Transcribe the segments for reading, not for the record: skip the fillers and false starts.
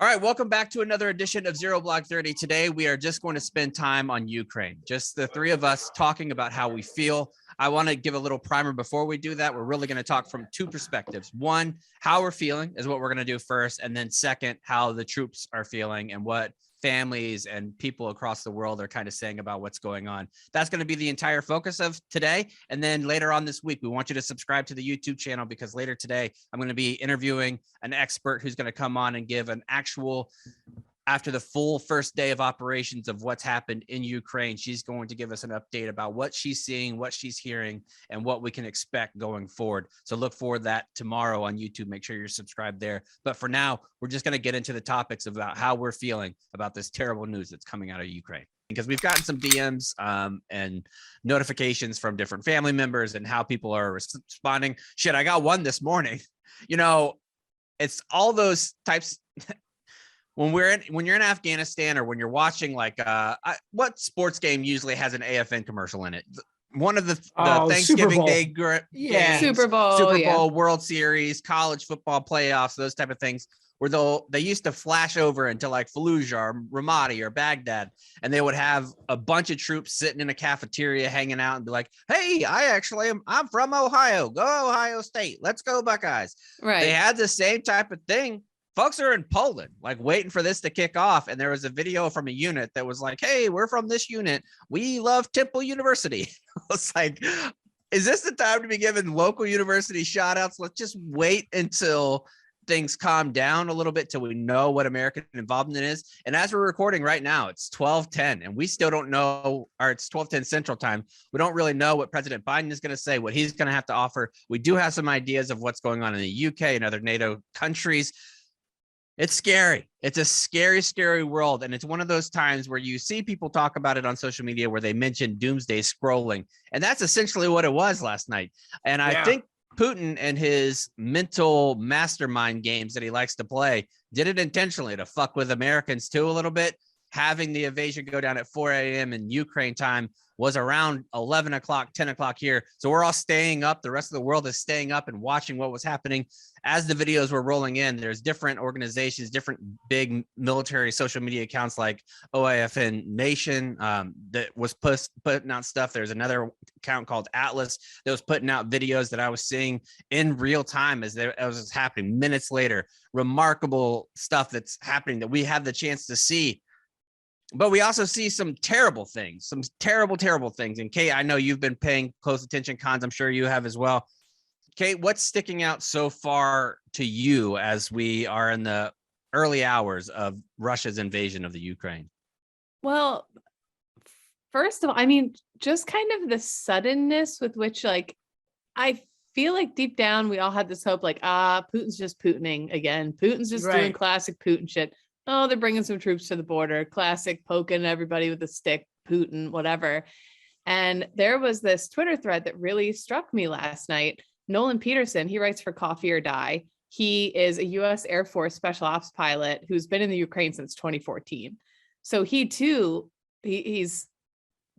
All right, welcome back to another edition of Zero Block 30. Today, we are just going to spend time on Ukraine, just the three of us talking about how we feel. I want to give a little primer before we do that. We're really going to talk from two perspectives. One, how we're feeling is what we're going to do first. And then second, how the troops are feeling and what families and people across the world are kind of saying about what's going on. That's going to be the entire focus of today. And then later on this week, we want you to subscribe to the YouTube channel because later today, I'm going to be interviewing an expert who's going to come on and give an actual, after the full first day of operations of what's happened in Ukraine, she's going to give us an update about what she's seeing, what she's hearing, and what we can expect going forward. So look for that tomorrow on YouTube. Make sure you're subscribed there. But for now, we're just going to get into the topics about how we're feeling about this terrible news that's coming out of Ukraine. Because we've gotten some DMs and notifications from different family members and how people are responding. Shit, I got one this morning. You know, it's all those types. When you're in Afghanistan or when you're watching like what sports game usually has an AFN commercial in it? One of the Thanksgiving Day games, Super Bowl, World Series, college football playoffs, those type of things, where they used to flash over into like Fallujah or Ramadi or Baghdad, and they would have a bunch of troops sitting in a cafeteria hanging out and be like, "Hey, I'm from Ohio. Go Ohio State. Let's go Buckeyes." Right. They had the same type of thing. Folks are in Poland, like waiting for this to kick off. And there was a video from a unit that was like, "Hey, we're from this unit. We love Temple University." It's like, is this the time to be giving local university shout outs? Let's just wait until things calm down a little bit till we know what American involvement is. And as we're recording right now, it's 12:10 and we still don't know, or it's 12:10 Central Time. We don't really know what President Biden is going to say, what he's going to have to offer. We do have some ideas of what's going on in the UK and other NATO countries. It's scary. It's a scary, scary world. And it's one of those times where you see people talk about it on social media where they mention doomsday scrolling. And that's essentially what it was last night. And I think Putin and his mental mastermind games that he likes to play did it intentionally to fuck with Americans too a little bit. Having the invasion go down at 4 a.m. in Ukraine time was around 11 o'clock, 10 o'clock here. So we're all staying up. The rest of the world is staying up and watching what was happening. As the videos were rolling in, there's different organizations, different big military social media accounts like OIFN Nation that was putting out stuff. There's another account called Atlas that was putting out videos that I was seeing in real time as it was happening minutes later. Remarkable stuff that's happening that we have the chance to see. But we also see some terrible things, some terrible, terrible things. And Kate, I know you've been paying close attention, Cons. I'm sure you have as well. Kate, what's sticking out so far to you as we are in the early hours of Russia's invasion of the Ukraine? Well, first of all, I mean, just kind of the suddenness with which, like, I feel like deep down we all had this hope, like, Putin's just Putining again. Putin's just doing classic Putin shit. Oh, they're bringing some troops to the border. Classic poking everybody with a stick, Putin, whatever. And there was this Twitter thread that really struck me last night. Nolan Peterson, he writes for Coffee or Die. He is a U.S. Air Force special ops pilot who's been in the Ukraine since 2014. So he too, he's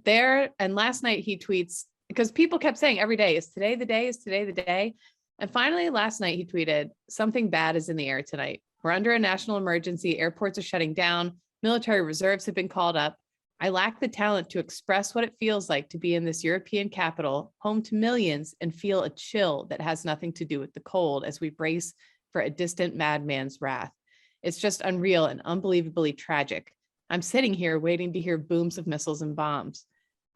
there. And last night he tweets, because people kept saying every day, is today the day? Is today the day? And finally, last night he tweeted, "Something bad is in the air tonight. We're under a national emergency. Airports are shutting down. Military reserves have been called up. I lack the talent to express what it feels like to be in this European capital, home to millions, and feel a chill that has nothing to do with the cold as we brace for a distant madman's wrath. It's just unreal and unbelievably tragic. I'm sitting here waiting to hear booms of missiles and bombs.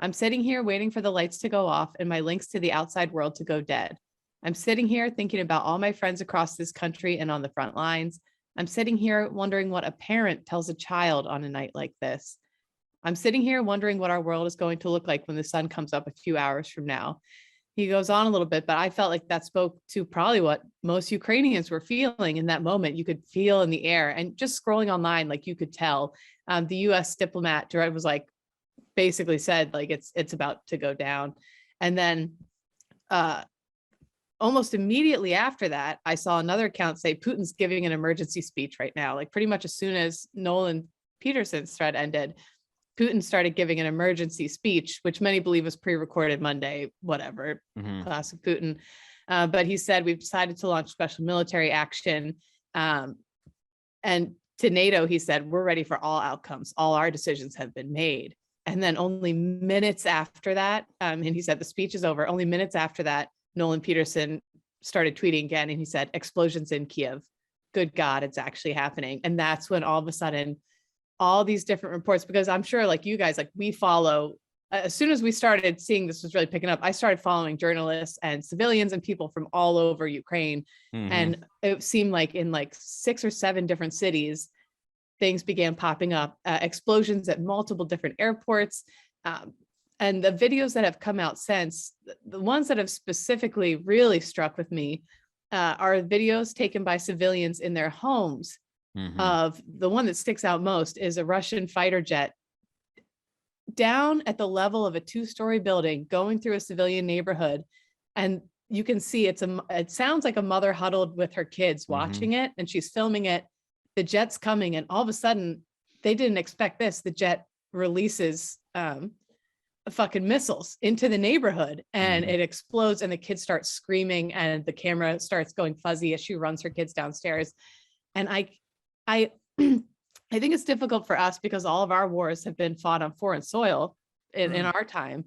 I'm sitting here waiting for the lights to go off and my links to the outside world to go dead. I'm sitting here thinking about all my friends across this country and on the front lines. I'm sitting here wondering what a parent tells a child on a night like this. I'm sitting here wondering what our world is going to look like when the sun comes up a few hours from now." He goes on a little bit, but I felt like that spoke to probably what most Ukrainians were feeling in that moment. You could feel in the air, and just scrolling online, like you could tell. The U.S. diplomat was like, basically said like it's about to go down. And then almost immediately after that, I saw another account say Putin's giving an emergency speech right now. Like pretty much as soon as Nolan Peterson's thread ended, Putin started giving an emergency speech, which many believe was pre-recorded Monday, whatever, classic Putin. But he said, "We've decided to launch special military action." And to NATO, he said, we're ready for all outcomes. All our decisions have been made. And then only minutes after that, and he said the speech is over. Only minutes after that, Nolan Peterson started tweeting again, and he said, explosions in Kiev. Good God, it's actually happening. And that's when all of a sudden, all these different reports, because I'm sure like you guys, like we follow, as soon as we started seeing this was really picking up, I started following journalists and civilians and people from all over Ukraine. And it seemed like in like 6 or 7 different cities, things began popping up, explosions at multiple different airports. And the videos that have come out since, the ones that have specifically really struck with me are videos taken by civilians in their homes. Of the one that sticks out most is a Russian fighter jet down at the level of a 2-story building going through a civilian neighborhood. And you can see it sounds like a mother huddled with her kids watching it, and she's filming it. The jet's coming, and all of a sudden they didn't expect this. The jet releases fucking missiles into the neighborhood, and it explodes, and the kids start screaming, and the camera starts going fuzzy as she runs her kids downstairs. And I think it's difficult for us because all of our wars have been fought on foreign soil in our time.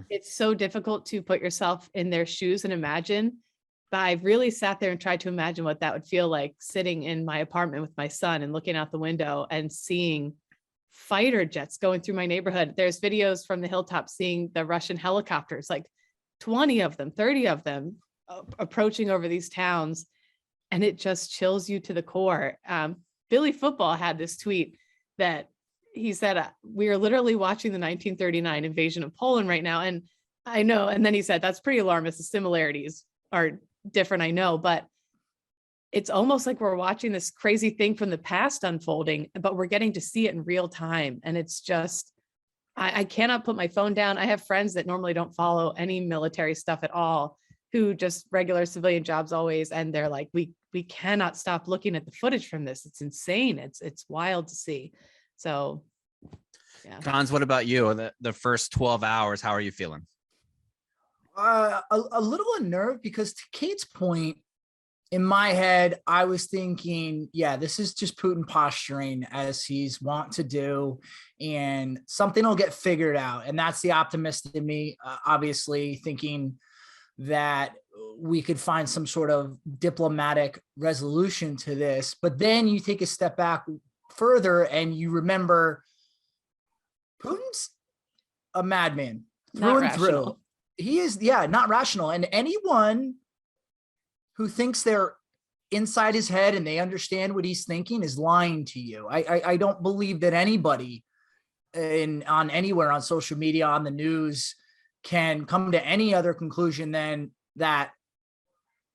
It's so difficult to put yourself in their shoes and imagine. But I really sat there and tried to imagine what that would feel like, sitting in my apartment with my son and looking out the window and seeing fighter jets going through my neighborhood. There's videos from the hilltop seeing the Russian helicopters, like 20 of them, 30 of them approaching over these towns. And it just chills you to the core. Billy Football had this tweet that he said, we are literally watching the 1939 invasion of Poland right now. And I know, and then he said, that's pretty alarmist. The similarities are different, I know, but it's almost like we're watching this crazy thing from the past unfolding, but we're getting to see it in real time. And it's just, I cannot put my phone down. I have friends that normally don't follow any military stuff at all, who just regular civilian jobs always. And they're like, we cannot stop looking at the footage from this. It's insane. It's wild to see. So, yeah. Cons, what about you? The first 12 hours, how are you feeling? A little unnerved, because to Kate's point, in my head, I was thinking, yeah, this is just Putin posturing as he's wont to do, and something will get figured out. And that's the optimist in me, obviously thinking that we could find some sort of diplomatic resolution to this. But then you take a step back further and you remember Putin's a madman through and through. He is, not rational. And anyone who thinks they're inside his head and they understand what he's thinking is lying to you. I don't believe that anybody on anywhere on social media, on the news, can come to any other conclusion than that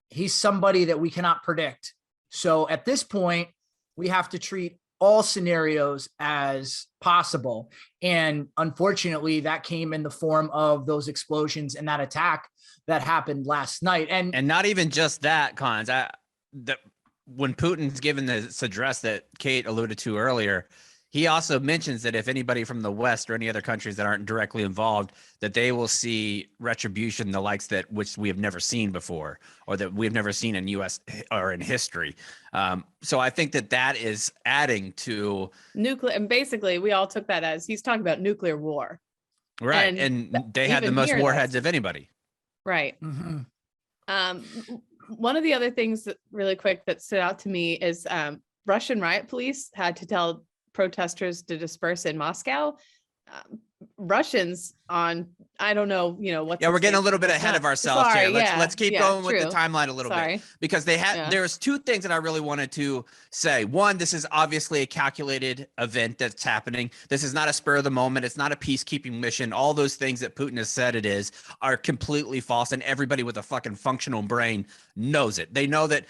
he's somebody that we cannot predict. So at this point, we have to treat all scenarios as possible. And unfortunately, that came in the form of those explosions and that attack that happened last night. And not even just that, Cons. When Putin's given this address that Kate alluded to earlier, he also mentions that if anybody from the West or any other countries that aren't directly involved, that they will see retribution, the likes that which we have never seen before, or that we've never seen in U.S. or in history. So I think that is adding to nuclear. And basically, we all took that as he's talking about nuclear war. Right. And they had the most warheads of anybody. Right. One of the other things that really quick that stood out to me is Russian riot police had to tell protesters to disperse in Moscow. Russians on, I don't know, what. Yeah, we're getting a little bit ahead of ourselves here. Let's keep going with the timeline a little bit, because there's 2 things that I really wanted to say. One, this is obviously a calculated event that's happening. This is not a spur of the moment. It's not a peacekeeping mission. All those things that Putin has said it is are completely false, and everybody with a fucking functional brain knows it. They know that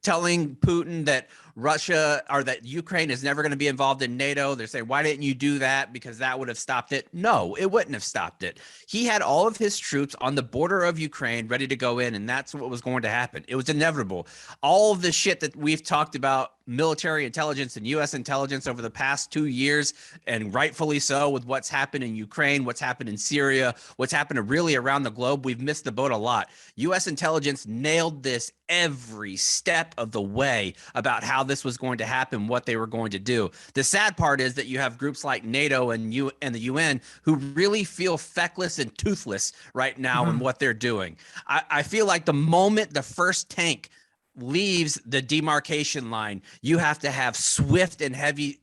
telling Putin that Russia or that Ukraine is never going to be involved in NATO. They're saying, why didn't you do that? Because that would have stopped it. No, it wouldn't have stopped it. He had all of his troops on the border of Ukraine ready to go in, and that's what was going to happen. It was inevitable. All of the shit that we've talked about military intelligence and U.S. intelligence over the past 2 years, and rightfully so, with what's happened in Ukraine, what's happened in Syria, what's happened really around the globe. We've missed the boat a lot. U.S. intelligence nailed this every step of the way about how this was going to happen, what they were going to do. The sad part is that you have groups like NATO and the UN who really feel feckless and toothless right now in what they're doing. I feel like the moment the first tank leaves the demarcation line, you have to have swift and heavy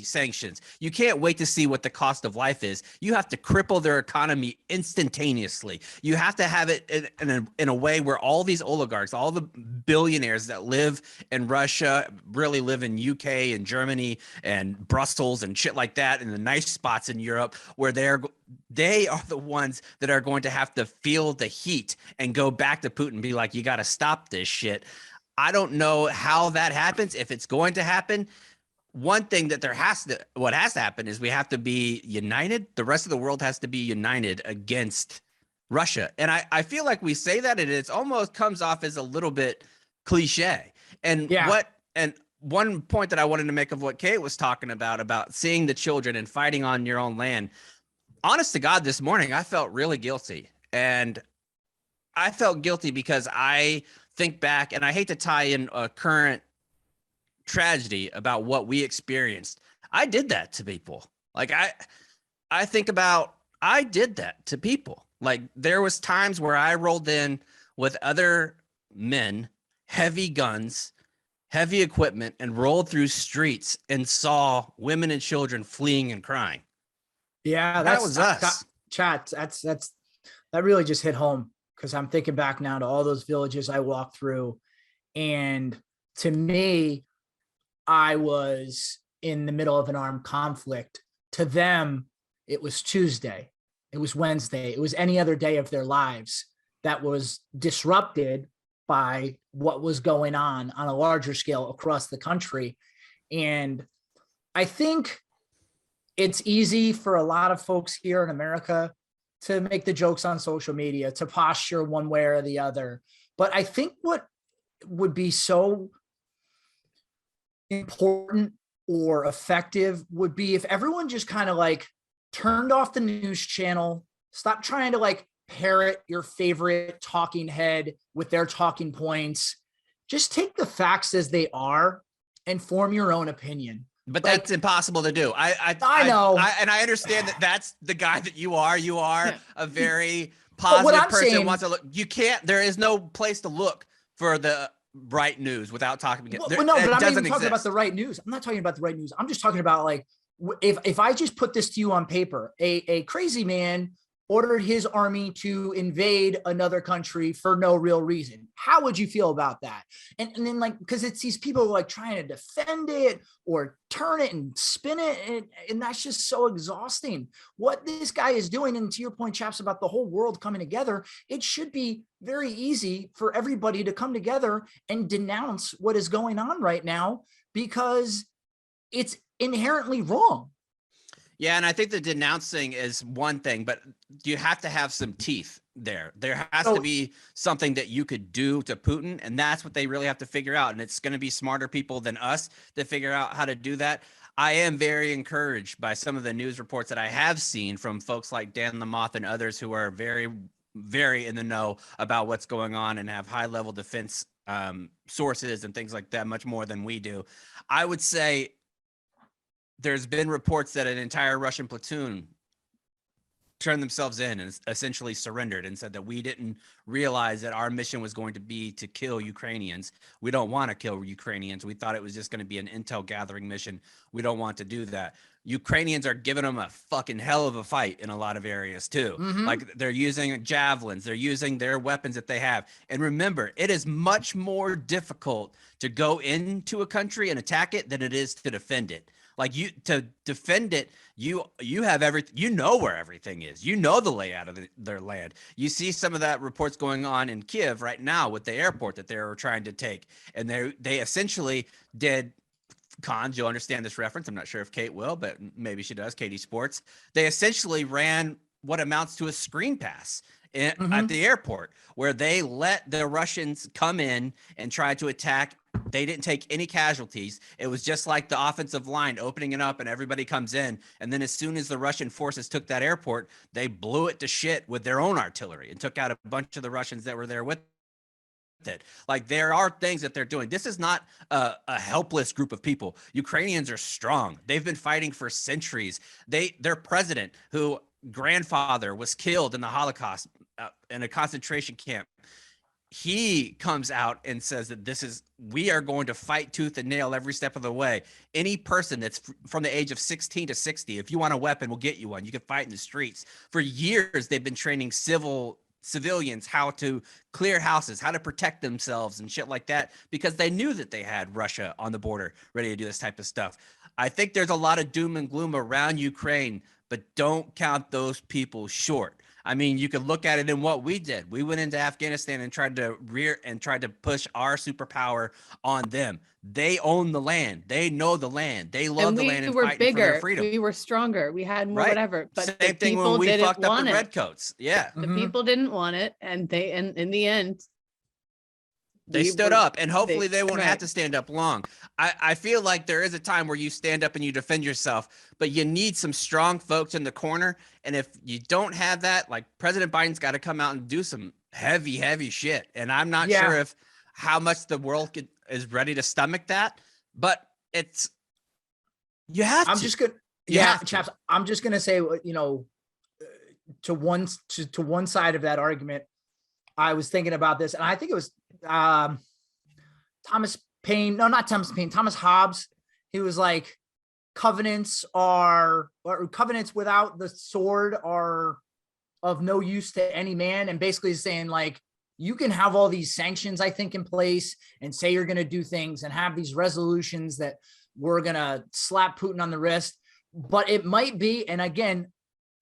sanctions. You can't wait to see what the cost of life is. You have to cripple their economy instantaneously. You have to have it in a way where all these oligarchs, all the billionaires that live in Russia, really live in UK and Germany and Brussels and shit like that, and the nice spots in Europe, where they are the ones that are going to have to feel the heat and go back to Putin and be like, you got to stop this shit. I don't know how that happens, if it's going to happen. One thing that what has to happen is we have to be united. The rest of the world has to be united against Russia. And I feel like we say that, and it's almost comes off as a little bit cliche. And one point that I wanted to make of what Kate was talking about seeing the children and fighting on your own land. Honest to God, this morning, I felt really guilty. And I felt guilty because I think back, and I hate to tie in a current tragedy about what we experienced. I did that to people. Like I think about, I did that to people. Like there was times where I rolled in with other men, heavy guns, heavy equipment, and rolled through streets and saw women and children fleeing and crying. Yeah, that was us. Chat. That really just hit home, because I'm thinking back now to all those villages I walked through, and to me, I was in the middle of an armed conflict. To them, it was Tuesday, it was Wednesday, it was any other day of their lives that was disrupted by what was going on a larger scale across the country. And I think it's easy for a lot of folks here in America to make the jokes on social media, to posture one way or the other. But I think what would be so important or effective would be if everyone just kind of like turned off the news channel, stop trying to like parrot your favorite talking head with their talking points. Just take the facts as they are and form your own opinion. But that's impossible to do. I know. And I understand that that's the guy that you are. You are a very positive person. Wants to look. You can't, there is no place to look for the right news without talking again. But I'm not even talking about the right news. I'm not talking about the right news. I'm just talking about, like, if I just put this to you on paper, a crazy man ordered his army to invade another country for no real reason. How would you feel about that? And then, like, because it's these people like trying to defend it or turn it and spin it. And that's just so exhausting. What this guy is doing, and to your point, Chaps, about the whole world coming together, it should be very easy for everybody to come together and denounce what is going on right now, because it's inherently wrong. Yeah, and I think the denouncing is one thing, but you have to have some teeth there. There has to be something that you could do to Putin, and that's what they really have to figure out. And it's going to be smarter people than us to figure out how to do that. I am very encouraged by some of the news reports that I have seen from folks like Dan Lamoth and others who are very, very in the know about what's going on and have high-level defense sources and things like that, much more than we do. I would say there's been reports that an entire Russian platoon turned themselves in and essentially surrendered and said that we didn't realize that our mission was going to be to kill Ukrainians. We don't want to kill Ukrainians. We thought it was just going to be an intel gathering mission. We don't want to do that. Ukrainians are giving them a fucking hell of a fight in a lot of areas too. Like they're using javelins, they're using their weapons that they have. And remember, it is much more difficult to go into a country and attack it than it is to defend it. Like you, to defend it, you have everything, you know where everything is, you know the layout of their land. You see some of that reports going on in Kiev right now with the airport that they were trying to take. And they essentially did, Cons, you'll understand this reference. I'm not sure if Kate will, but maybe she does, Katie Sports. They essentially ran what amounts to a screen pass at the airport, where they let the Russians come in and try to attack They didn't take any casualties. It was just like the offensive line opening it up and everybody comes in. And then as soon as the Russian forces took that airport, they blew it to shit with their own artillery and took out a bunch of the Russians that were there with it. Like, there are things that they're doing. This is not a helpless group of people. Ukrainians are strong. They've been fighting for centuries. Their president, who grandfather was killed in the Holocaust in a concentration camp, he comes out and says that we are going to fight tooth and nail every step of the way. Any person that's from the age of 16 to 60, if you want a weapon, we'll get you one. You can fight in the streets. For years, they've been training civilians how to clear houses, how to protect themselves and shit like that, because they knew that they had Russia on the border ready to do this type of stuff. I think there's a lot of doom and gloom around Ukraine, but don't count those people short. I mean, you could look at it in what we did. We went into Afghanistan and tried to push our superpower on them. They own the land. They know the land. They love the land and were fighting for their bigger. freedom. We were stronger. We had more whatever. But same thing when we fucked up the redcoats. Yeah. The people didn't want it, and in the end, they stood up, and hopefully they won't have to stand up long. I feel like there is a time where you stand up and you defend yourself, but you need some strong folks in the corner. And if you don't have that, like, President Biden's got to come out and do some heavy shit. And I'm not sure how much the world is ready to stomach that, but you have to. Chaps, I'm just gonna say, to one side of that argument, I was thinking about this, and I think it was Thomas Hobbes. He was like, covenants without the sword are of no use to any man, and basically saying, like, you can have all these sanctions, I think, in place and say you're going to do things and have these resolutions that we're going to slap Putin on the wrist, but it might be, and again,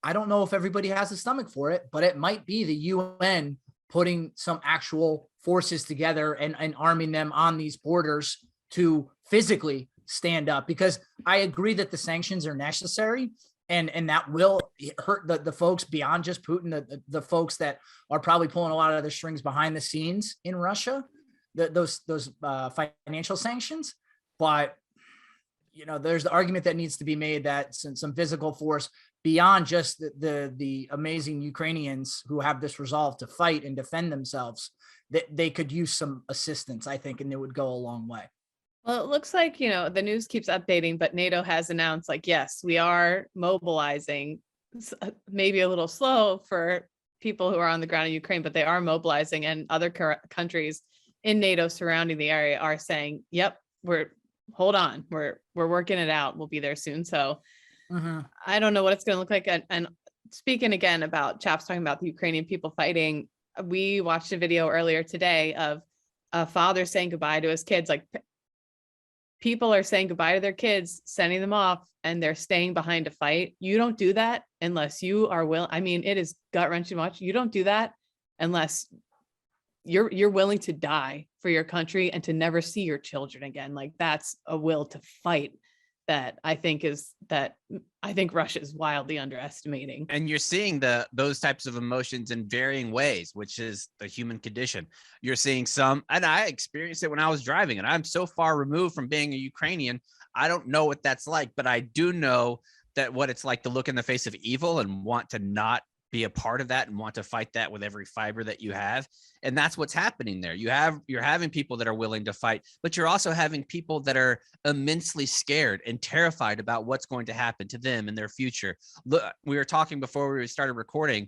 I don't know if everybody has the stomach for it, but it might be the UN putting some actual forces together and arming them on these borders to physically stand up, because I agree that the sanctions are necessary, and that will hurt the folks beyond just Putin, the folks that are probably pulling a lot of the strings behind the scenes in Russia, those financial sanctions. But there's the argument that needs to be made that some physical force beyond just the amazing Ukrainians who have this resolve to fight and defend themselves, that they could use some assistance, I think, and it would go a long way. Well, it looks like, the news keeps updating, but NATO has announced, like, yes, we are mobilizing. Maybe a little slow for people who are on the ground in Ukraine, but they are mobilizing, and other countries in NATO surrounding the area are saying, yep, hold on, we're working it out. We'll be there soon. So I don't know what it's going to look like. And speaking again about Chaps talking about the Ukrainian people fighting, we watched a video earlier today of a father saying goodbye to his kids. Like, people are saying goodbye to their kids, sending them off, and they're staying behind to fight. You don't do that unless you are willing. I mean, it is gut-wrenching much. You don't do that unless you're willing to die for your country and to never see your children again. Like, that's a will to fight that I think Russia is wildly underestimating. And you're seeing those types of emotions in varying ways, which is the human condition. You're seeing some, and I experienced it when I was driving, and I'm so far removed from being a Ukrainian, I don't know what that's like, but I do know that what it's like to look in the face of evil and want to not be a part of that and want to fight that with every fiber that you have. And that's what's happening there. You're having people that are willing to fight, but you're also having people that are immensely scared and terrified about what's going to happen to them in their future. Look, we were talking before we started recording.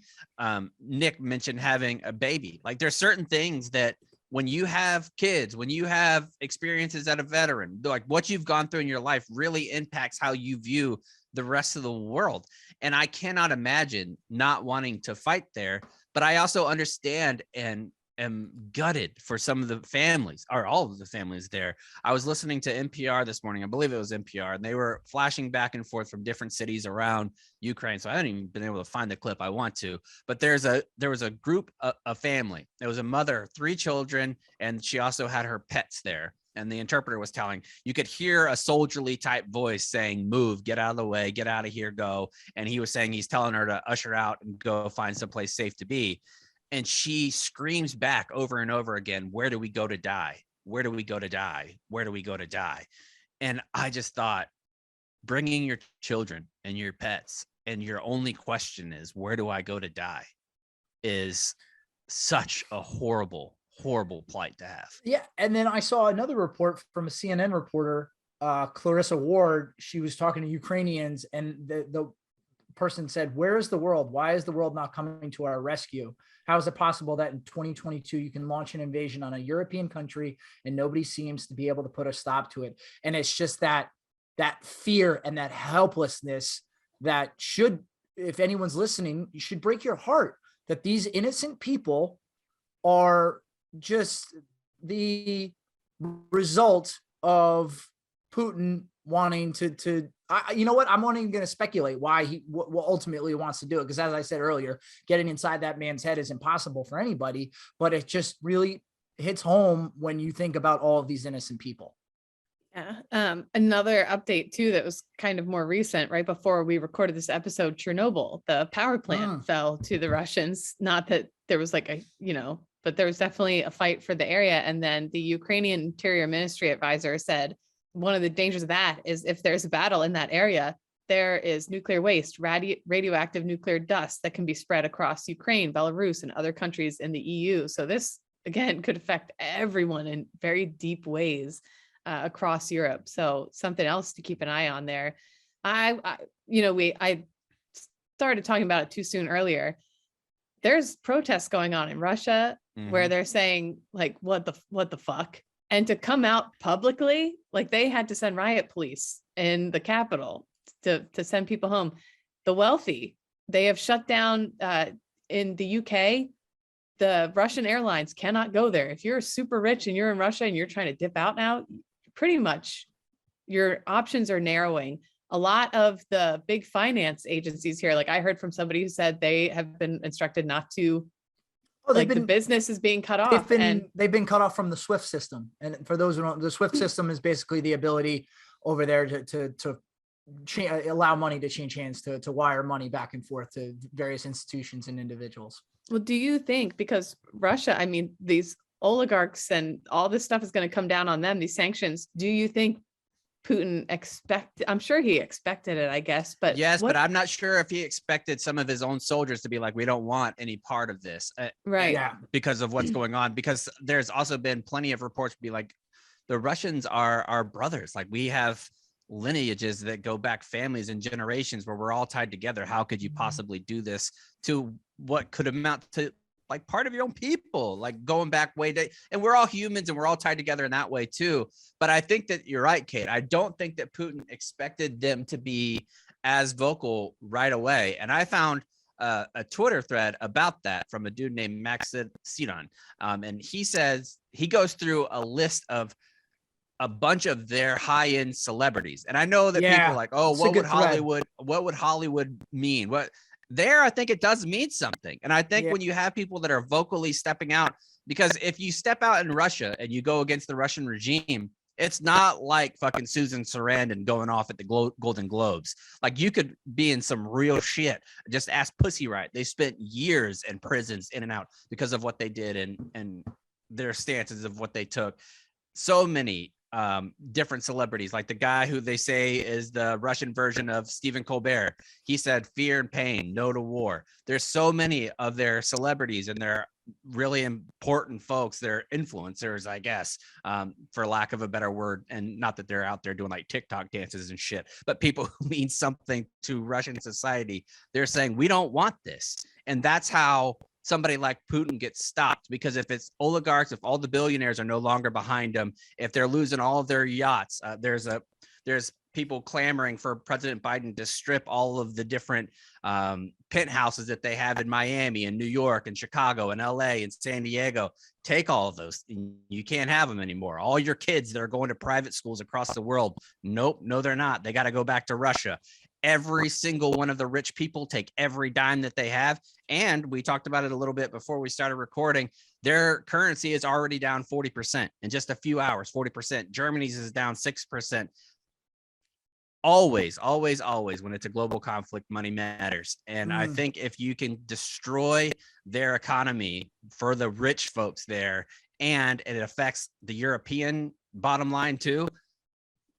Nick mentioned having a baby. Like, there's certain things that when you have kids, when you have experiences as a veteran, like what you've gone through in your life really impacts how you view the rest of the world. And I cannot imagine not wanting to fight there, but I also understand and am gutted for some of the families, or all of the families there. I was listening to NPR this morning, I believe it was NPR, and they were flashing back and forth from different cities around Ukraine. So I haven't even been able to find the clip. I want to, but there was a group, a family. There was a mother, 3 children, and she also had her pets there. And the interpreter was telling, you could hear a soldierly type voice saying, move, get out of the way, get out of here, go. And he was saying he's telling her to usher out and go find someplace safe to be. And she screams back over and over again, where do we go to die? where do we go to die? Where do we go to die? And I just thought, bringing your children and your pets, and your only question is, where do I go to die, is such a horrible, horrible plight to have. Yeah. And then I saw another report from a CNN reporter, Clarissa Ward. She was talking to Ukrainians, and the person said, where is the world? Why is the world not coming to our rescue? How is it possible that in 2022 you can launch an invasion on a European country and nobody seems to be able to put a stop to it? And it's just that fear and that helplessness that should, if anyone's listening, you should break your heart that these innocent people are just the result of Putin wanting to you know what? I'm not even going to speculate why he ultimately wants to do it. Because as I said earlier, getting inside that man's head is impossible for anybody, but it just really hits home when you think about all of these innocent people. Yeah. Another update too, that was kind of more recent, right before we recorded this episode, Chernobyl, the power plant fell to the Russians. Not that there was like a, but there was definitely a fight for the area. And then the Ukrainian Interior Ministry advisor said, one of the dangers of that is if there's a battle in that area, there is nuclear waste, radioactive nuclear dust that can be spread across Ukraine, Belarus, and other countries in the EU. So this, again, could affect everyone in very deep ways across Europe. So something else to keep an eye on there. I started talking about it too soon earlier. There's protests going on in Russia where they're saying like, what the fuck? And to come out publicly, like they had to send riot police in the capital to send people home. The wealthy, they have shut down in the UK. The Russian airlines cannot go there. If you're super rich and you're in Russia and you're trying to dip out now, pretty much your options are narrowing. A lot of the big finance agencies here, like I heard from somebody who said they have been instructed not to. The business is being cut off. They've been cut off from the SWIFT system. And for those who don't, the SWIFT system is basically the ability over there to allow money to change hands, to wire money back and forth to various institutions and individuals. Well, do you think, because Russia, I mean, these oligarchs and all this stuff is going to come down on them, these sanctions, do you think Putin I'm sure he expected it, I guess, but yes, but I'm not sure if he expected some of his own soldiers to be like, we don't want any part of this, right? Yeah, because of what's going on. Because there's also been plenty of reports to be like, the Russians are our brothers. Like we have lineages that go back families and generations where we're all tied together. How could you possibly do this to what could amount to like part of your own people, like going back way day? And we're all humans and we're all tied together in that way too. But I think that you're right, Kate. I don't think that Putin expected them to be as vocal right away. And I found a Twitter thread about that from a dude named Max Sidan. And he says, he goes through a list of a bunch of their high-end celebrities. And I know that people are like, oh, what would Hollywood mean? I think it does mean something. And I think when you have people that are vocally stepping out, because if you step out in Russia and you go against the Russian regime, it's not like fucking Susan Sarandon going off at the Golden Globes. Like you could be in some real shit. Just ask Pussy Riot. They spent years in prisons in and out because of what they did and their stances of what they took. So many different celebrities, like the guy who they say is the Russian version of Stephen Colbert. He said fear and pain, no to war. There's so many of their celebrities and their really important folks, they're influencers, I guess, for lack of a better word. And not that they're out there doing like TikTok dances and shit, but people who mean something to Russian society. They're saying, we don't want this. And that's how somebody like Putin gets stopped, because if it's oligarchs, if all the billionaires are no longer behind them, if they're losing all of their yachts, there's people clamoring for President Biden to strip all of the different penthouses that they have in Miami and New York and Chicago and LA and San Diego. Take all of those. You can't have them anymore. All your kids that are going to private schools across the world. Nope, no, they're not. They got to go back to Russia. Every single one of the rich people take every dime that they have. And we talked about it a little bit before we started recording. Their currency is already down 40% in just a few hours, 40%. Germany's is down 6%. always, always, always, when it's a global conflict, money matters. And I think if you can destroy their economy for the rich folks there, and it affects the European bottom line too,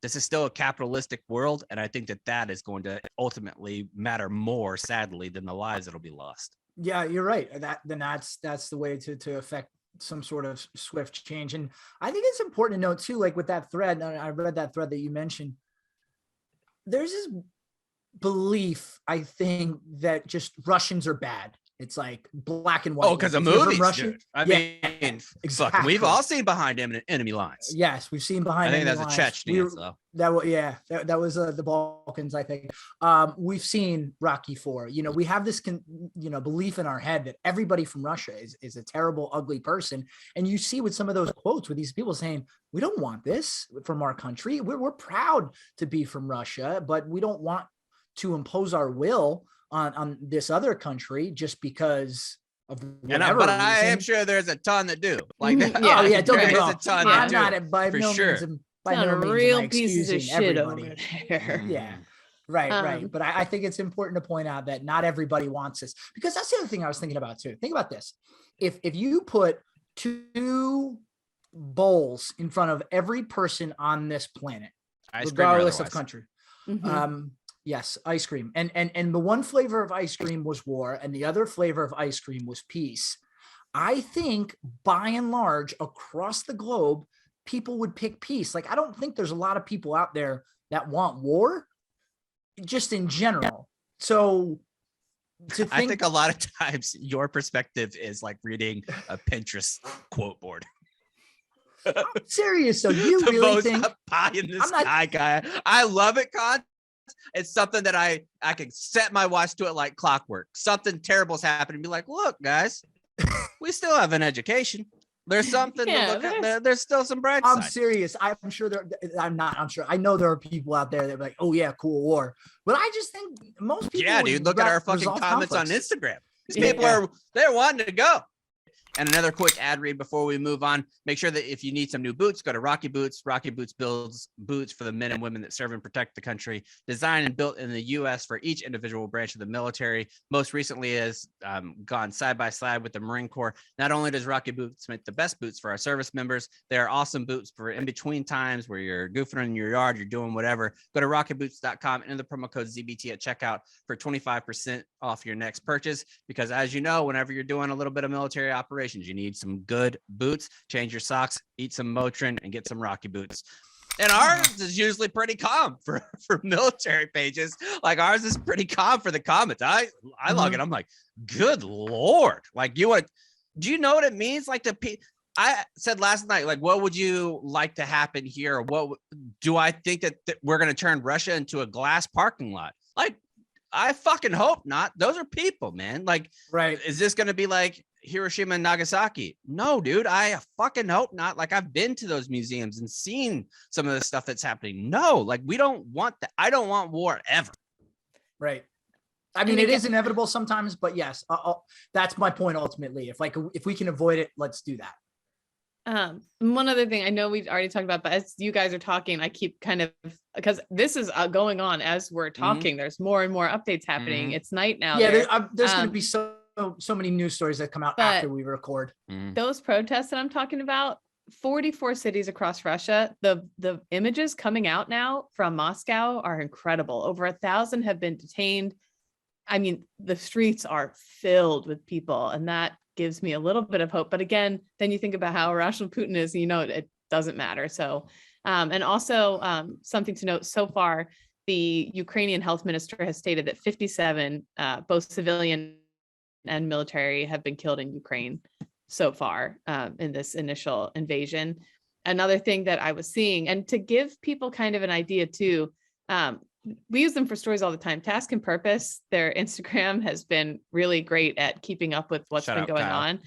this is still a capitalistic world. And I think that that is going to ultimately matter more, sadly, than the lives that'll be lost. Yeah, you're right. That's the way to affect some sort of swift change. And I think it's important to note too, like with that thread, and I read that thread that you mentioned, there's this belief, I think, that just Russians are bad. It's like black and white. Oh, because like, of movies, dude. I mean, exactly. Fuck, we've all seen behind enemy lines. Yes, we've seen behind. I think that's lines. a Chechnya, though. That was the Balkans, I think. We've seen Rocky IV. You know, we have this belief in our head that everybody from Russia is a terrible, ugly person. And you see with some of those quotes with these people saying, we don't want this from our country. We're proud to be from Russia, but we don't want to impose our will on this other country just because of whatever but reason. I am sure there's a ton that do. Like, Yeah. Oh yeah, don't get me there's wrong. a ton I'm that not do, by for no sure. means. By Not no a means real am I pieces of excusing shit everybody. over there. Yeah. Right. But I think it's important to point out that not everybody wants this, because that's the other thing I was thinking about too. Think about this. If you put 2 bowls in front of every person on this planet, regardless of country, yes, ice cream. And the one flavor of ice cream was war, and the other flavor of ice cream was peace. I think by and large across the globe, people would pick peace. Like, I don't think there's a lot of people out there that want war, just in general. So I think a lot of times your perspective is like reading a Pinterest quote board. I'm serious though. You The really most think pie in the sky guy? I love it, Con. It's something that I can set my watch to it like clockwork. Something terrible's happening. Be like, look, guys, we still have an education. There's something to look at. There's still some bright I'm sides. serious. I'm sure I'm sure. I know there are people out there that are like, oh yeah, cool war. But I just think most people. Yeah, dude, look at our fucking comments on Instagram. These people they're wanting to go. And another quick ad read before we move on. Make sure that if you need some new boots, go to Rocky Boots. Rocky Boots builds boots for the men and women that serve and protect the country. Designed and built in the U.S. for each individual branch of the military. Most recently has gone side by side with the Marine Corps. Not only does Rocky Boots make the best boots for our service members, they are awesome boots for in between times where you're goofing in your yard, you're doing whatever. Go to rockyboots.com and enter the promo code ZBT at checkout for 25% off your next purchase. Because as you know, whenever you're doing a little bit of military operations, you need some good boots. Change your socks, eat some Motrin, and get some Rocky Boots. And ours is usually pretty calm for military pages. Like, ours is pretty calm for the comments. I log it. I'm like, good Lord. Like, do you know what it means? Like, I said last night, like, what would you like to happen here? What do I think that we're going to turn Russia into a glass parking lot? Like, I fucking hope not. Those are people, man. Like, right. Is this going to be like Hiroshima and Nagasaki? No, dude, I fucking hope not. Like, I've been to those museums and seen some of the stuff that's happening. No, like, we don't want that. I don't want war ever. Right. I mean, it is inevitable sometimes, but yes, that's my point ultimately. If we can avoid it, let's do that. One other thing I know we've already talked about, but as you guys are talking, I keep kind of, because this is going on as we're talking. There's more and more updates happening. It's night now. Yeah, there's going to be so many news stories that come out after we record. Those protests that I'm talking about, 44 cities across Russia. The images coming out now from Moscow are incredible. Over 1,000 have been detained. I mean, the streets are filled with people, and that gives me a little bit of hope. But again, then you think about how irrational Putin is, you know, it doesn't matter. So, and also something to note so far, the Ukrainian health minister has stated that 57, both civilian and military, have been killed in Ukraine so far in this initial invasion. Another thing that I was seeing, and to give people kind of an idea too, we use them for stories all the time. Task and Purpose, their Instagram has been really great at keeping up with what's been going on.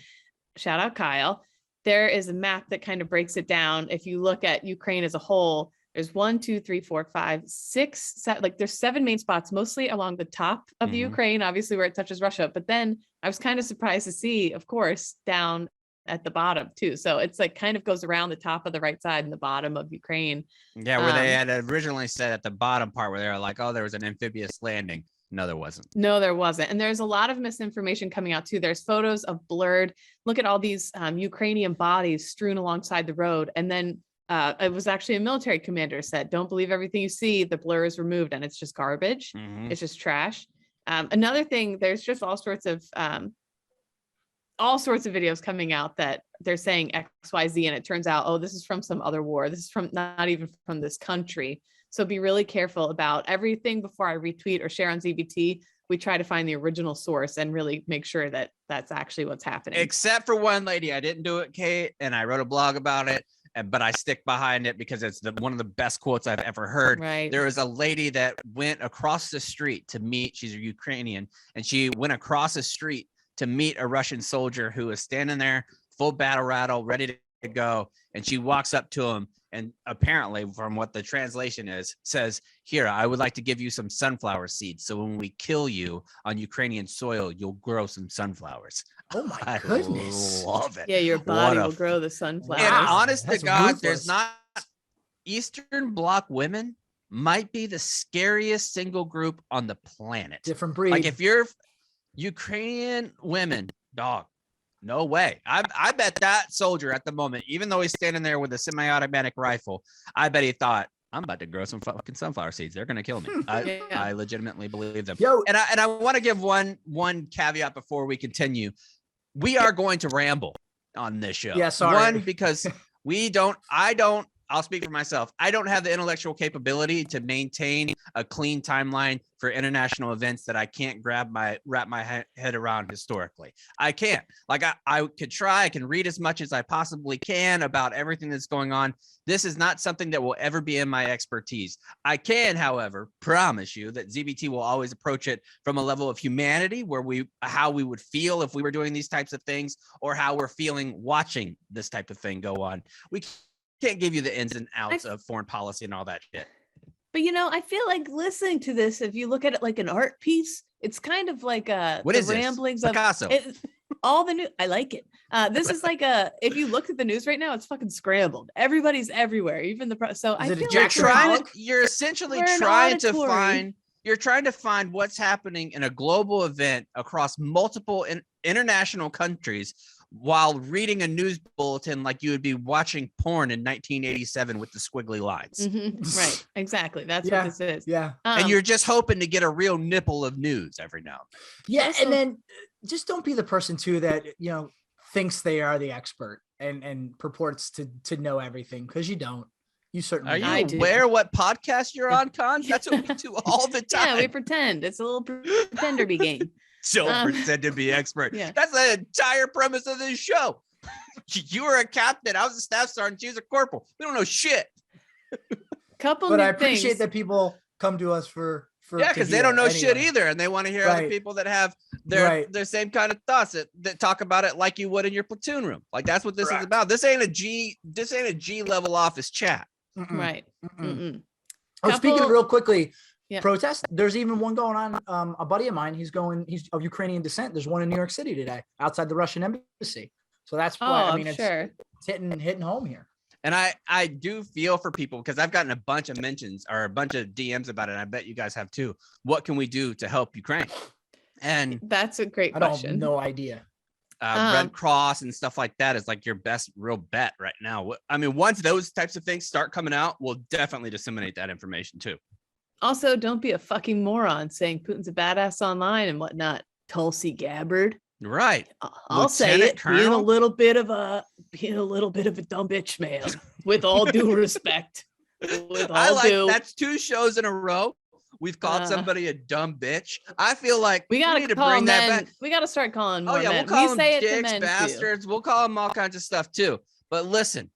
Shout out Kyle. There is a map that kind of breaks it down. If you look at Ukraine as a whole, there's 1, 2, 3, 4, 5, 6, 7, like there's 7 main spots, mostly along the top of the Ukraine, obviously where it touches Russia. But then I was kind of surprised to see, of course, down at the bottom too. So it's like kind of goes around the top of the right side and the bottom of Ukraine. Yeah, where they had originally said at the bottom part where they were like, oh, there was an amphibious landing. No, there wasn't. No, there wasn't. And there's a lot of misinformation coming out too. There's photos of blurred. Look at all these Ukrainian bodies strewn alongside the road. And then it was actually a military commander said, don't believe everything you see. The blur is removed and it's just garbage. Mhm. It's just trash. Another thing, there's just all sorts of videos coming out that they're saying XYZ, and it turns out, oh, this is from some other war. This is from not even from this country. So be really careful about everything before I retweet or share on ZBT. We try to find the original source and really make sure that that's actually what's happening. Except for one lady, I didn't do it, Kate, and I wrote a blog about it, but I stick behind it because it's one of the best quotes I've ever heard. Right. There was a lady that went across the street to meet, she's a Ukrainian, and she went across the street to meet a Russian soldier who was standing there, full battle rattle, ready to go. And she walks up to him, and apparently, from what the translation is, says, here, I would like to give you some sunflower seeds. So when we kill you on Ukrainian soil, you'll grow some sunflowers. Oh my I goodness. love it. Yeah, your body What a will grow the sunflowers. And Wow, honest to that's God, ruthless. there's not Eastern Bloc women might be the scariest single group on the planet. Different breed. Like if you're Ukrainian women, dog, no way. I bet that soldier at the moment, even though he's standing there with a semi-automatic rifle, I bet he thought, I'm about to grow some fucking sunflower seeds. They're gonna kill me. I legitimately believe them. Yo, And I want to give one caveat before we continue. We are going to ramble on this show. Yeah, sorry. One, because I'll speak for myself. I don't have the intellectual capability to maintain a clean timeline for international events that I can't wrap my head around historically. I can't. Like I could try. I can read as much as I possibly can about everything that's going on. This is not something that will ever be in my expertise. I can, however, promise you that ZBT will always approach it from a level of humanity, where how we would feel if we were doing these types of things, or how we're feeling watching this type of thing go on. We can't give you the ins and outs of foreign policy and all that shit. But I feel like listening to this, if you look at it like an art piece, it's kind of like What the is this? ramblings Picasso. of all the new. I like it. This is like if you look at the news right now, it's fucking scrambled. Everybody's everywhere, even the so I it a feel Jackson like Pollock? You're essentially We're an trying to auditory. find what's happening in a global event across multiple international countries while reading a news bulletin like you would be watching porn in 1987 with the squiggly lines. Mhm, right, exactly. That's Yeah. what this is. yeah. And you're just hoping to get a real nipple of news every now and Yeah. Also- And then just don't be the person too that, thinks they are the expert and purports to know everything, because you don't. You certainly then. Are I you do. aware what podcast you're on, Con? That's what we do all the Yeah, time. we pretend. It's a little pretender be game. Don't pretend to be expert. Yeah. That's the entire premise of this show. You were a captain. I was a staff sergeant. She was a corporal. We don't know shit. Couple But new I appreciate things. that people come to us for Yeah, to because they hear don't know shit anyway. either, and they want to hear other Right. people that have their Right. same kind of thoughts that talk about it like you would in your platoon room. Like that's what this is Correct. about. This ain't a G level office chat. Mm-mm, Right. mm-mm. Mm-mm. Oh, speaking Couple- real quickly, Yeah. protest. There's even one going on. A buddy of mine, he's of Ukrainian descent. There's one in New York City today, outside the Russian embassy. So that's Oh, why I I'm mean, sure. it's hitting home here. And I do feel for people because I've gotten a bunch of mentions or a bunch of DMs about it. And I bet you guys have too. What can we do to help Ukraine? And That's a great I don't question. have no idea. Red Cross and stuff like that is like your best real bet right now. I mean, once those types of things start coming out, we'll definitely disseminate that information too. Also, don't be a fucking moron saying Putin's a badass online and whatnot. Tulsi Gabbard. Right. I'll say Lieutenant it. Being a Colonel? little bit of a dumb bitch, man. With all due respect. With I all like due. that's 2 shows in a row. We've called somebody a dumb bitch. I feel like We gotta need to call bring men. that back. We gotta start calling Oh more yeah, men. we'll call We them say it to dicks, men too. bastards. We'll call them all kinds of stuff too. But listen,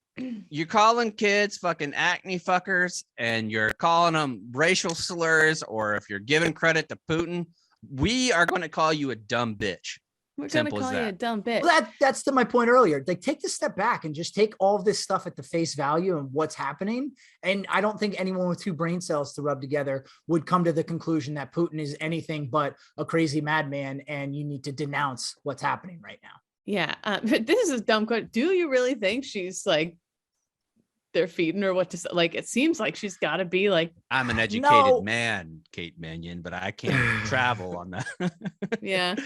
you're calling kids fucking acne fuckers, and you're calling them racial slurs, or if you're giving credit to Putin, we are going to call you a dumb bitch. We're gonna Simple as call you a that. dumb bitch. Well, that's to my point earlier. Like, take the step back and just take all of this stuff at the face value and what's happening. And I don't think anyone with 2 brain cells to rub together would come to the conclusion that Putin is anything but a crazy madman, and you need to denounce what's happening right now. Yeah. But this is a dumb question. Do you really think she's like they're feeding her what to say? Like, it seems like she's got to be like, I'm an educated No. man, Kate Mannion, but I can't travel on that. yeah.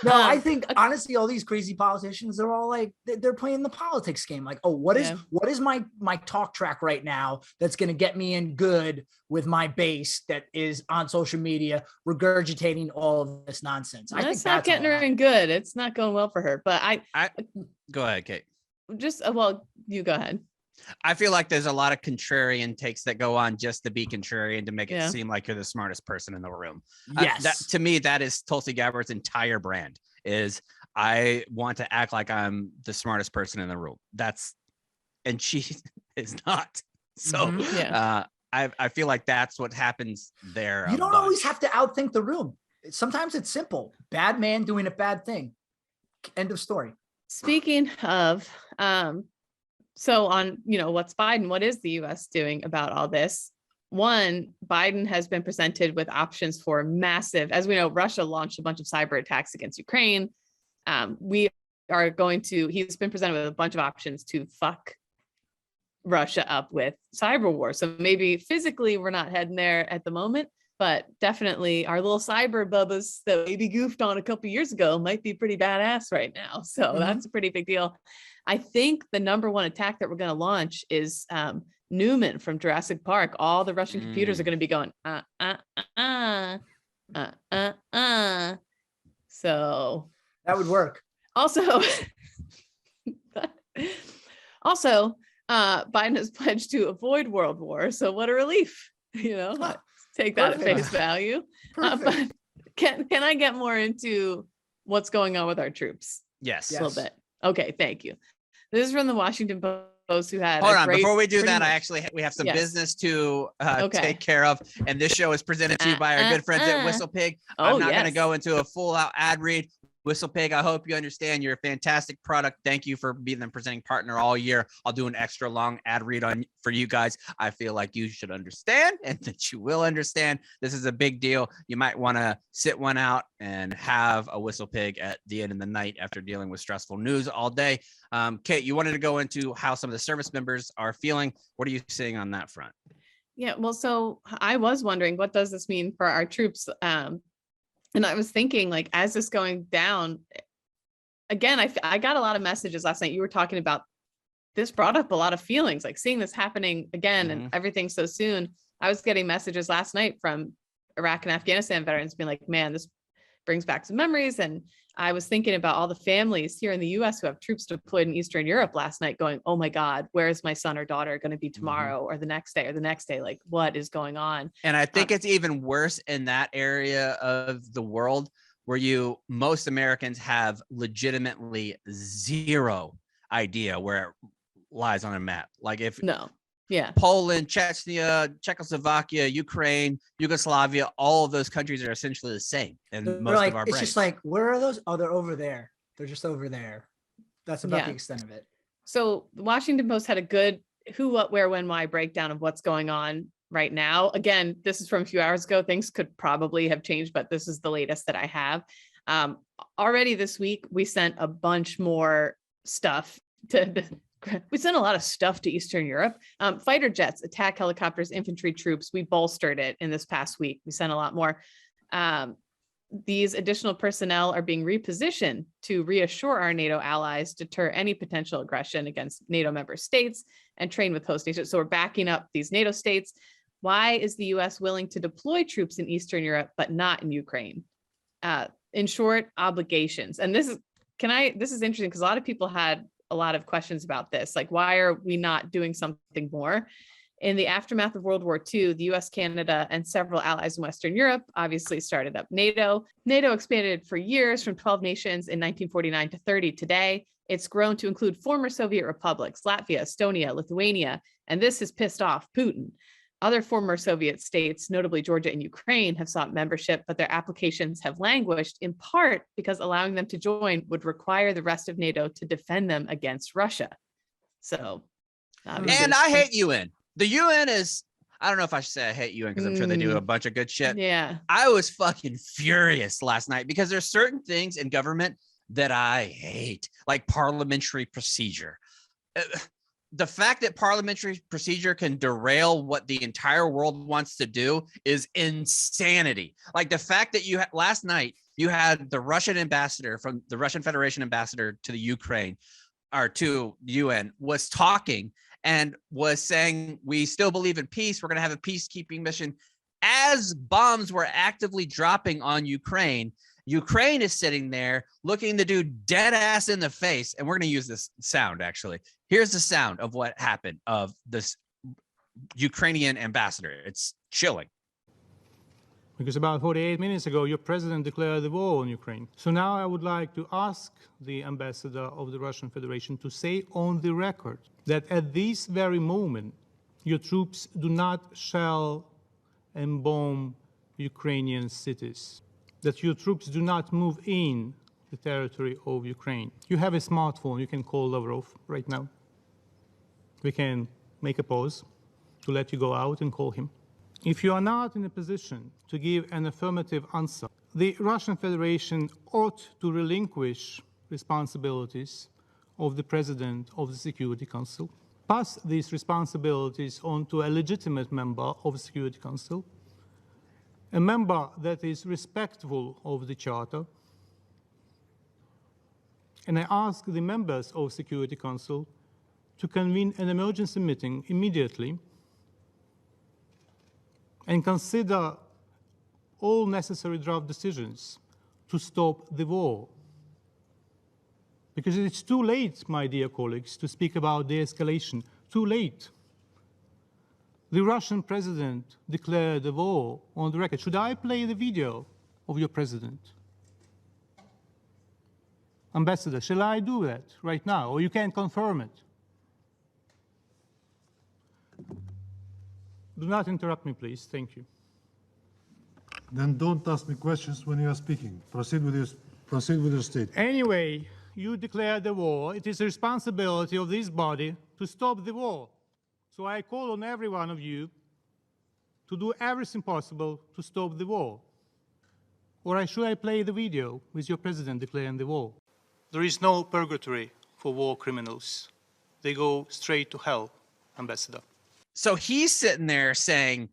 No, I think okay. honestly, all these crazy politicians, they're all like they're playing the politics game. Like, oh, what is my talk track right now that's going to get me in good with my base that is on social media regurgitating all of this nonsense. I think That's not that's all getting her happening. in good. It's not going well for her. But I Go ahead, Kate. just well, you go ahead. I feel like there's a lot of contrarian takes that go on just to be contrarian to make it Yeah. seem like you're the smartest person in the room. Yes. That to me, that is Tulsi Gabbard's entire brand is I want to act like I'm the smartest person in the room. And she is not. So Mhm. Yeah. I feel like that's what happens there. You a don't bunch. always have to outthink the room. Sometimes it's simple. Bad man doing a bad thing. End of story. Speaking of, so on, what's Biden? What is the U.S. doing about all this? One, Biden has been presented with options for massive, as we know, Russia launched a bunch of cyber attacks against Ukraine. He's been presented with a bunch of options to fuck Russia up with cyber war. So maybe physically we're not heading there at the moment, but definitely our little cyber bubbas that maybe goofed on a couple years ago might be pretty badass right now. So that's a pretty big deal. I think the number one attack that we're going to launch is Newman from Jurassic Park. All the Russian computers are going to be going, So that would work. Also, Biden has pledged to avoid world war. So what a relief, take that at face value. But can I get more into what's going on with our troops? Yes. A little bit. Okay, thank you. This is from the Washington Post, who had Hold on, before we do that, we have some Yes. business to Okay. take care of, and this show is presented to you by our good friends at WhistlePig. I'm not going to go into a full-out ad read. WhistlePig, I hope you understand you're a fantastic product. Thank you for being the presenting partner all year. I'll do an extra long ad read for you guys. I feel like you should understand and that you will understand. This is a big deal. You might want to sit one out and have a WhistlePig at the end of the night after dealing with stressful news all day. Kate, you wanted to go into how some of the service members are feeling. What are you seeing on that front? Yeah, well, so I was wondering, what does this mean for our troops? And I was thinking, like, as this going down, again, I got a lot of messages last night. You were talking about this brought up a lot of feelings, like seeing this happening again and everything so soon. I was getting messages last night from Iraq and Afghanistan veterans being like, man, this brings back some memories. And I was thinking about all the families here in the US who have troops deployed in Eastern Europe last night going, oh my God, where is my son or daughter going to be tomorrow or the next day or the next day? Like, what is going on? And I think it's even worse in that area of the world where most Americans have legitimately zero idea where it lies on a map. Like Poland, Chechnya, Czechoslovakia, Ukraine, Yugoslavia, all of those countries are essentially the same. And most of our brains. It's just like, where are those? Oh, they're over there. They're just over there. That's about the extent of it. So the Washington Post had a good who, what, where, when, why breakdown of what's going on right now. Again, this is from a few hours ago. Things could probably have changed, but this is the latest that I have. Already this week, we sent a bunch more stuff we sent a lot of stuff to Eastern Europe. Fighter jets, attack helicopters, infantry troops. We bolstered it in this past week. We sent a lot more. These additional personnel are being repositioned to reassure our NATO allies, deter any potential aggression against NATO member states, and train with host nations. So we're backing up these NATO states. Why is the US willing to deploy troops in Eastern Europe, but not in Ukraine? In short, obligations. And this is interesting because a lot of people had a lot of questions about this. Like, why are we not doing something more? In the aftermath of World War II, the US, Canada, and several allies in Western Europe obviously started up NATO. NATO expanded for years from 12 nations in 1949 to 30 today. It's grown to include former Soviet republics, Latvia, Estonia, Lithuania, and this has pissed off Putin. Other former Soviet states, notably Georgia and Ukraine, have sought membership, but their applications have languished in part because allowing them to join would require the rest of NATO to defend them against Russia. So, and I hate UN. The UN is, I don't know if I should say I hate UN because I'm sure they do a bunch of good shit. Yeah. I was fucking furious last night because there's certain things in government that I hate, like parliamentary procedure. The fact that parliamentary procedure can derail what the entire world wants to do is insanity. Like the fact that last night you had the Russian ambassador from the Russian Federation ambassador to the Ukraine or to UN was talking and was saying, we still believe in peace. We're going to have a peacekeeping mission as bombs were actively dropping on Ukraine. Ukraine is sitting there looking the dude dead ass in the face. And we're going to use this sound, actually. Here's the sound of what happened of this Ukrainian ambassador. It's chilling. Because about 48 minutes ago, your president declared the war on Ukraine. So now I would like to ask the ambassador of the Russian Federation to say on the record that at this very moment, your troops do not shell and bomb Ukrainian cities, that your troops do not move in the territory of Ukraine. You have a smartphone, you can call Lavrov right now. We can make a pause to let you go out and call him. If you are not in a position to give an affirmative answer, the Russian Federation ought to relinquish responsibilities of the President of the Security Council, pass these responsibilities on to a legitimate member of the Security Council, a member that is respectful of the Charter, and I ask the members of the Security Council to convene an emergency meeting immediately and consider all necessary draft decisions to stop the war. Because it's too late, my dear colleagues, to speak about de-escalation. Too late. The Russian president declared the war on the record. Should I play the video of your president? Ambassador, shall I do that right now, or you can confirm it? Do not interrupt me, please. Thank you. Then don't ask me questions when you are speaking. Proceed with your statement. Anyway, you declared the war. It is the responsibility of this body to stop the war. So I call on every one of you to do everything possible to stop the war. Or should I play the video with your president declaring the war? There is no purgatory for war criminals. They go straight to hell, Ambassador. So he's sitting there saying,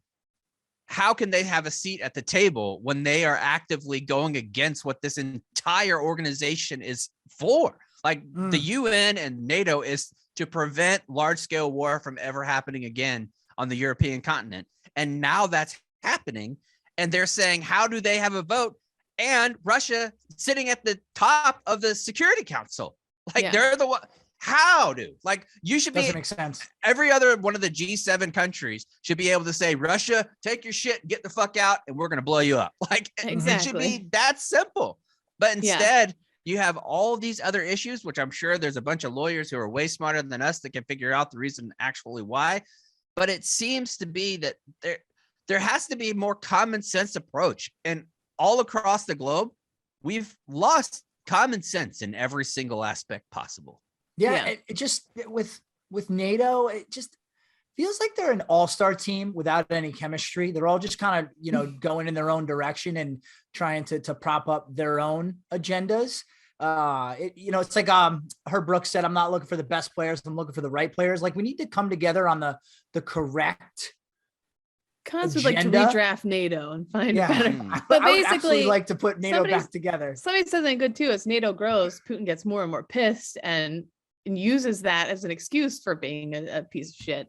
how can they have a seat at the table when they are actively going against what this entire organization is for? Like the UN and NATO is to prevent large-scale war from ever happening again on the European continent. And now that's happening. And they're saying, how do they have a vote? And Russia sitting at the top of the Security Council. Like they're the one. How do? Like you should Doesn't be. make sense. Every other one of the G7 countries should be able to say, Russia, take your shit, get the fuck out, and we're going to blow you up. Like it should be that simple. But instead, you have all these other issues, which I'm sure there's a bunch of lawyers who are way smarter than us that can figure out the reason actually why. But it seems to be that there has to be a more common sense approach. And all across the globe, we've lost common sense in every single aspect possible. Yeah. It just with NATO, it just feels like they're an all-star team without any chemistry. They're all just kind of, going in their own direction and trying to prop up their own agendas. It's like Herb Brooks said, I'm not looking for the best players. I'm looking for the right players. Like we need to come together on the correct Cons would like to redraft NATO and find better. But I would basically, like to put NATO back together. Somebody said something good too. As NATO grows, Putin gets more and more pissed and uses that as an excuse for being a piece of shit.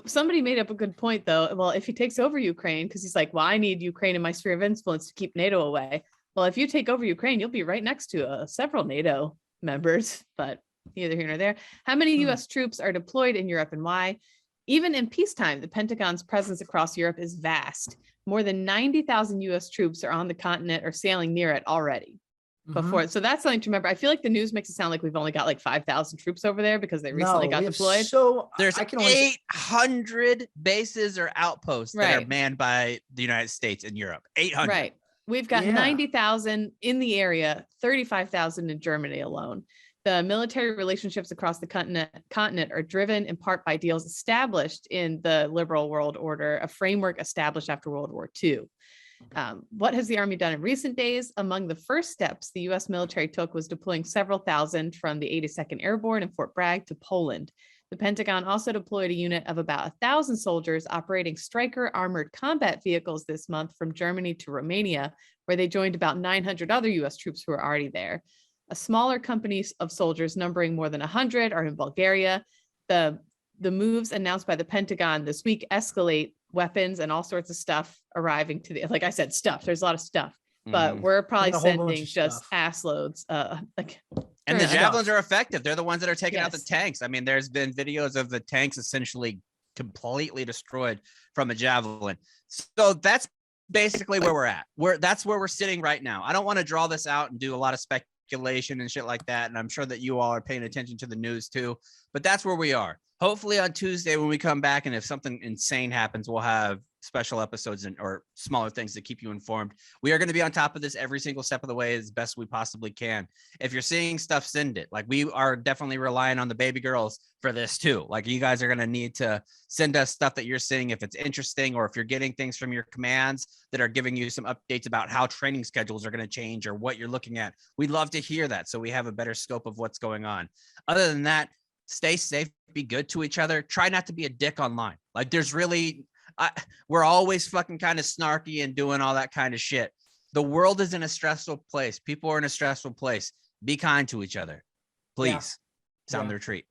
Somebody made up a good point though. Well, if he takes over Ukraine, because he's like, well, I need Ukraine in my sphere of influence to keep NATO away. Well, if you take over Ukraine, you'll be right next to several NATO members, but neither here nor there. How many US troops are deployed in Europe and why? Even in peacetime, the Pentagon's presence across Europe is vast. More than 90,000 US troops are on the continent or sailing near it already. So that's something to remember. I feel like the news makes it sound like we've only got like 5,000 troops over there because they recently got deployed. So there's 800 bases or outposts that are manned by the United States in Europe. 800. Right. We've got 90,000 in the area, 35,000 in Germany alone. The military relationships across the continent are driven in part by deals established in the liberal world order, a framework established after World War II. What has the Army done in recent days? Among the first steps the U.S. military took was deploying several thousand from the 82nd Airborne in Fort Bragg to Poland. The Pentagon also deployed a unit of about 1,000 soldiers operating Stryker armored combat vehicles this month from Germany to Romania, where they joined about 900 other U.S. troops who were already there. A smaller company of soldiers numbering more than 100 are in Bulgaria. The moves announced by the Pentagon this week escalate weapons and all sorts of stuff arriving to the, like I said, stuff. There's a lot of stuff, but we're probably a whole bunch sending of just stuff. ass loads. Like, And the fair enough. javelins are effective. They're the ones that are taking out the Yes. tanks. I mean, there's been videos of the tanks essentially completely destroyed from a javelin. So that's basically where we're at. That's where we're sitting right now. I don't want to draw this out and do a lot of speculation and shit like that. And I'm sure that you all are paying attention to the news too, but that's where we are. Hopefully on Tuesday when we come back, and if something insane happens, we'll have special episodes or smaller things to keep you informed. We are going to be on top of this every single step of the way as best we possibly can. If you're seeing stuff, send it. Like, we are definitely relying on the baby girls for this too. Like, you guys are going to need to send us stuff that you're seeing if it's interesting, or if you're getting things from your commands that are giving you some updates about how training schedules are going to change or what you're looking at. We'd love to hear that so we have a better scope of what's going on. Other than that, stay safe, be good to each other. Try not to be a dick online. Like, there's really, we're always fucking kind of snarky and doing all that kind of shit. The world is in a stressful place. People are in a stressful place. Be kind to each other. Please. Sound the retreat.